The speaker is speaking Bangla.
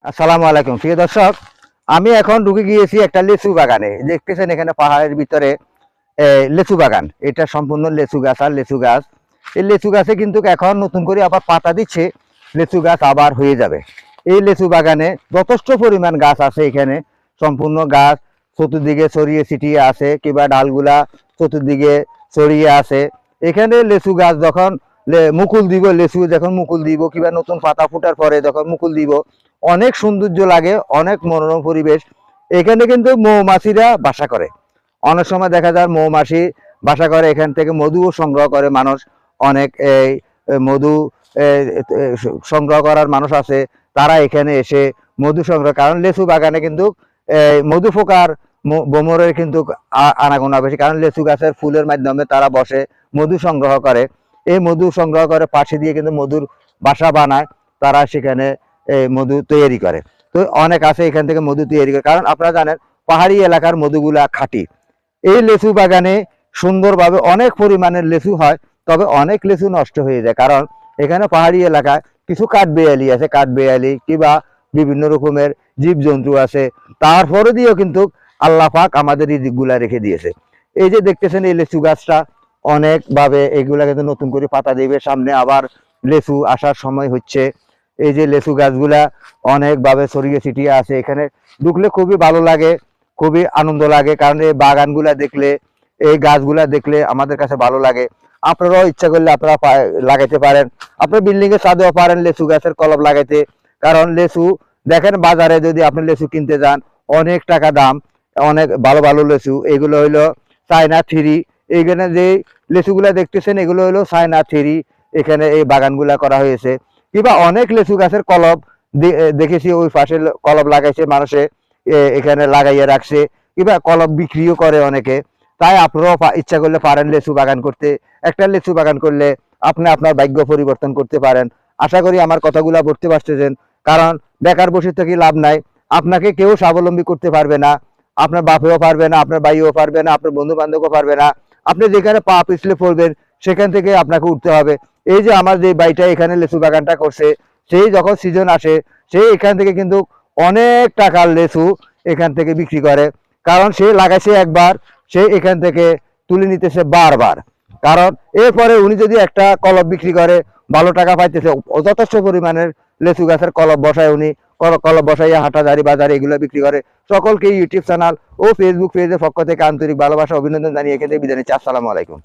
আসসালামু আলাইকুম প্রিয় দর্শক, আমি এখন ঢুকে গিয়েছি একটা লেচু বাগানে। দেখতেছেন এখানে পাহাড়ের ভিতরে লেচু বাগান। এটা সম্পূর্ণ লেচু গাছ আর লেচু গাছ। এই লেচু গাছে কিন্তু এখন নতুন করে আবার পাতা দিচ্ছে, লেচু গাছ আবার হয়ে যাবে। এই লেচু বাগানে যথেষ্ট পরিমাণ গাছ আছে। এখানে সম্পূর্ণ গাছ চতুর্দিকে ছড়িয়ে ছিটিয়ে আছে, কিংবা ডালগুলা চতুর্দিকে ছড়িয়ে আছে। এখানে লেচু গাছ যখন মুকুল দিব, লেচু যখন মুকুল দিব কিংবা নতুন পাতা ফুটার পরে যখন মুকুল দিব, অনেক সৌন্দর্য লাগে, অনেক মনোরম পরিবেশ। এখানে কিন্তু মৌমাছিরা বাসা করে। অনেক সময় দেখা যায় মৌমাছি বাসা করে, এখান থেকে মধুও সংগ্রহ করে মানুষ। অনেক এই মধু সংগ্রহ করার মানুষ আছে, তারা এখানে এসে মধু সংগ্রহ, কারণ লেচু বাগানে কিন্তু মধু পোকার বোমরের কিন্তু আনাগোনা বেশি, কারণ লেচু গাছের ফুলের মাধ্যমে তারা বসে মধু সংগ্রহ করে। এই মধু সংগ্রহ করে পাশে দিয়ে কিন্তু মধুর বাসা বানায়, তারা সেখানে মধু তৈরি করে। তো অনেক আছে এখান থেকে মধু তৈরি করে, কারণ আপনারা জানেন পাহাড়ি এলাকার মধুগুলা খাঁটি। এই লেচু বাগানে সুন্দরভাবে অনেক পরিমাণের লেচু হয়, তবে অনেক লেচু নষ্ট হয়ে যায়, কারণ এখানে পাহাড়ি এলাকায় কিছু কাঠবেড়ালি আছে, কাঠবেড়ালি কিংবা বিভিন্ন রকমের জীবজন্তু আছে। তারপরে দিয়েও কিন্তু আল্লাহ পাক আমাদের এই দিকগুলা রেখে দিয়েছে। এই যে দেখতেছেন এই লেচু গাছটা অনেকভাবে এগুলা কিন্তু নতুন করে পাতা দেবে, সামনে আবার লেচু আসার সময় হচ্ছে। এই যে লেচু গাছগুলা অনেকভাবে ছড়িয়ে ছিটিয়ে আছে, এখানে ঢুকলে খুবই ভালো লাগে, খুবই আনন্দ লাগে, কারণ এই বাগানগুলা দেখলে, এই গাছগুলা দেখলে আমাদের কাছে ভালো লাগে। আপনারাও ইচ্ছা করলে আপনারা লাগাইতে পারেন, আপনার বিল্ডিং এর ছাদেও পারেন লেচু গাছের কলম লাগাইতে। কারণ লেচু দেখেন বাজারে যদি আপনি লেচু কিনতে যান অনেক টাকা দাম, অনেক ভালো ভালো লেচু। এগুলো হইলো চায়না থ্রি। এইখানে যে লেচুগুলা দেখতেছেন এগুলো হইলো চায়না থ্রি। এখানে এই বাগানগুলা করা হয়েছে। কিংবা অনেক লেচু গাছের কলম দেখেছি, ওই পাশে কলম লাগাইছে মানুষে, এখানে লাগাইয়া রাখছে, কিংবা কলম বিক্রিও করে অনেকে। তাই আপনারাও ইচ্ছা করলে পারেন লেচু বাগান করতে। একটা লেচু বাগান করলে আপনি আপনার ভাগ্য পরিবর্তন করতে পারেন। আশা করি আমার কথাগুলা বুঝতে পারতেছেন, কারণ বেকার বসে থেকে লাভ নাই। আপনাকে কেউ স্বাবলম্বী করতে পারবে না, আপনার বাপেও পারবে না, আপনার ভাইও পারবে না, আপনার বন্ধু বান্ধবও পারবে না। আপনি যেখানে পা পিছলে পড়বেন সেখান থেকে আপনাকে উঠতে হবে। এই যে আমার যে ভাইটা এখানে লেচু বাগানটা করছে, সেই যখন সিজন আসে সে এখান থেকে কিন্তু অনেক টাকার লেচু এখান থেকে বিক্রি করে, কারণ সে লাগাইছে একবার, সে এখান থেকে তুলে নিতেছে বারবার। কারণ এরপরে উনি যদি একটা কলম বিক্রি করে ভালো টাকা পাইতেছে, যথেষ্ট পরিমাণের লেচু গাছের কলম বসায় উনি, কলম বসাইয়া হাটাজারি বাজারে এগুলো বিক্রি করে। সকলকে ইউটিউব চ্যানেল ও ফেসবুক পেজের পক্ষ থেকে আন্তরিক ভালোবাসা অভিনন্দন জানিয়ে এখান থেকে বিদায় নিচ্ছি। আসসালামু আলাইকুম।